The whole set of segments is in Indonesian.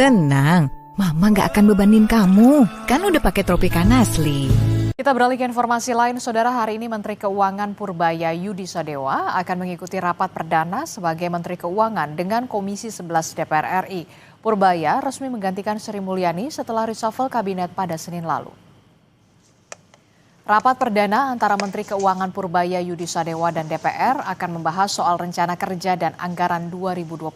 Tenang, Mama nggak akan bebanin kamu. Kan udah pakai Tropicana asli. Kita beralih ke informasi lain, Saudara. Hari ini Menteri Keuangan Purbaya Yudi Sadewa akan mengikuti rapat perdana sebagai Menteri Keuangan dengan Komisi 11 DPR RI. Purbaya resmi menggantikan Sri Mulyani setelah reshuffle kabinet pada Senin lalu. Rapat perdana antara Menteri Keuangan Purbaya Yudi Sadewa dan DPR akan membahas soal rencana kerja dan anggaran 2026.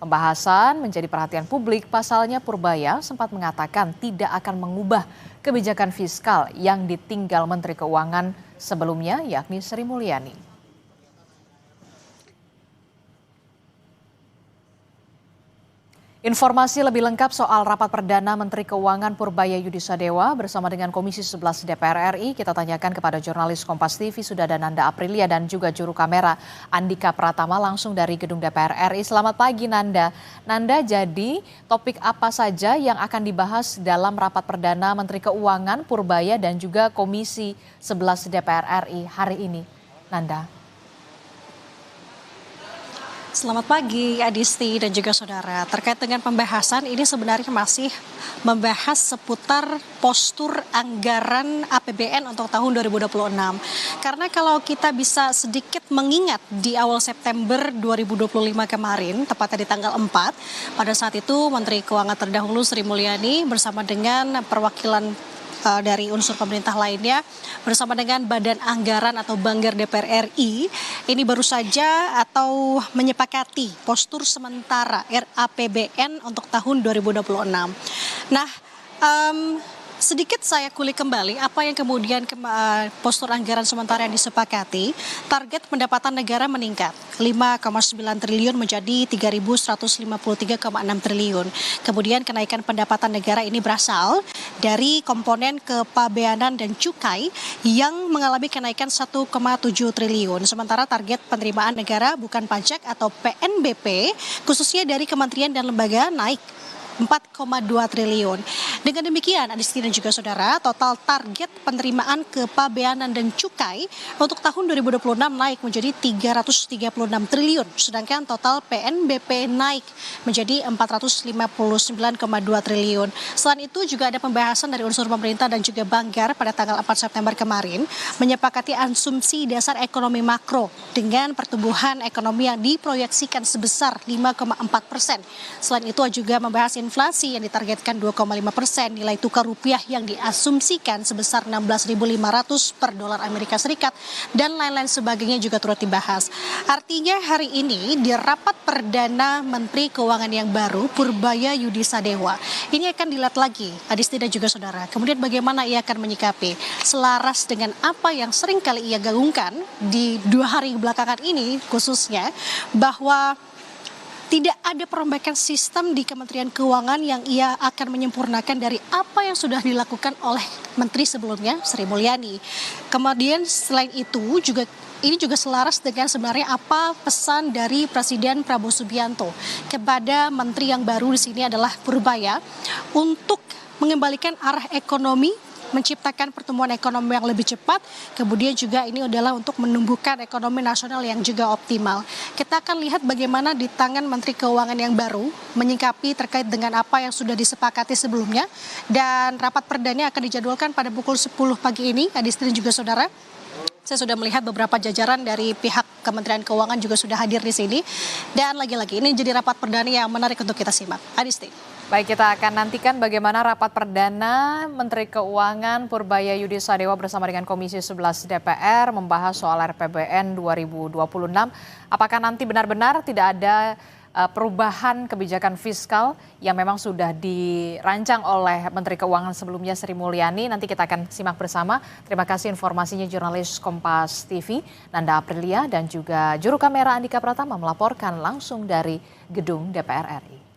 Pembahasan menjadi perhatian publik, pasalnya Purbaya sempat mengatakan tidak akan mengubah kebijakan fiskal yang ditinggal Menteri Keuangan sebelumnya, yakni Sri Mulyani. Informasi lebih lengkap soal rapat perdana Menteri Keuangan Purbaya Yudi Sadewa bersama dengan Komisi 11 DPR RI kita tanyakan kepada jurnalis Kompas TV sudah ada Nanda Aprilia dan juga juru kamera Andika Pratama langsung dari gedung DPR RI. Selamat pagi Nanda. Nanda, jadi topik apa saja yang akan dibahas dalam rapat perdana Menteri Keuangan Purbaya dan juga Komisi 11 DPR RI hari ini? Nanda. Selamat pagi Adisti dan juga saudara. Terkait dengan pembahasan ini sebenarnya masih membahas seputar postur anggaran APBN untuk tahun 2026. Karena kalau kita bisa sedikit mengingat di awal September 2025 kemarin, tepatnya di tanggal 4, pada saat itu Menteri Keuangan terdahulu Sri Mulyani bersama dengan perwakilan dari unsur pemerintah lainnya bersama dengan Badan Anggaran atau Banggar DPR RI ini baru saja atau menyepakati postur sementara RAPBN untuk tahun 2026. Nah, sedikit saya kulik kembali apa yang kemudian postur anggaran sementara yang disepakati. Target pendapatan negara meningkat 5,9 triliun menjadi 3.153,6 triliun. Kemudian kenaikan pendapatan negara ini berasal dari komponen kepabeanan dan cukai yang mengalami kenaikan 1,7 triliun. Sementara target penerimaan negara bukan pajak atau PNBP khususnya dari kementerian dan lembaga naik 4,2 triliun. Dengan demikian, Adisti dan juga saudara, total target penerimaan kepabeanan dan cukai untuk tahun 2026 naik menjadi 336 triliun, sedangkan total PNBP naik menjadi 459,2 triliun. Selain itu juga ada pembahasan dari unsur pemerintah dan juga Banggar pada tanggal 4 September kemarin menyepakati asumsi dasar ekonomi makro dengan pertumbuhan ekonomi yang diproyeksikan sebesar 5,4%. Selain itu juga membahas inflasi yang ditargetkan 2,5%, nilai tukar rupiah yang diasumsikan sebesar 16.500 per dolar Amerika Serikat, dan lain-lain sebagainya juga turut dibahas. Artinya hari ini di rapat perdana Menteri Keuangan yang baru, Purbaya Yudi Sadewa, ini akan dilihat lagi, Adisti dan juga saudara. Kemudian bagaimana ia akan menyikapi selaras dengan apa yang sering kali ia gagungkan di 2 hari belakangan ini khususnya, bahwa tidak ada perombakan sistem di Kementerian Keuangan yang ia akan menyempurnakan dari apa yang sudah dilakukan oleh Menteri sebelumnya, Sri Mulyani. Kemudian selain itu ini juga selaras dengan sebenarnya apa pesan dari Presiden Prabowo Subianto kepada Menteri yang baru di sini adalah Purbaya untuk mengembalikan arah ekonomi, menciptakan pertumbuhan ekonomi yang lebih cepat, kemudian juga ini adalah untuk menumbuhkan ekonomi nasional yang juga optimal. Kita akan lihat bagaimana di tangan Menteri Keuangan yang baru menyikapi terkait dengan apa yang sudah disepakati sebelumnya, dan rapat perdana akan dijadwalkan pada pukul 10 pagi ini, Adisti dan juga saudara. Saya sudah melihat beberapa jajaran dari pihak Kementerian Keuangan juga sudah hadir di sini, dan lagi-lagi ini jadi rapat perdana yang menarik untuk kita simak. Adisti. Baik, kita akan nantikan bagaimana rapat perdana Menteri Keuangan Purbaya Yudi Sadewa bersama dengan Komisi 11 DPR membahas soal RAPBN 2026. Apakah nanti benar-benar tidak ada perubahan kebijakan fiskal yang memang sudah dirancang oleh Menteri Keuangan sebelumnya Sri Mulyani? Nanti kita akan simak bersama. Terima kasih informasinya jurnalis Kompas TV Nanda Aprilia dan juga juru kamera Andika Pratama melaporkan langsung dari gedung DPR RI.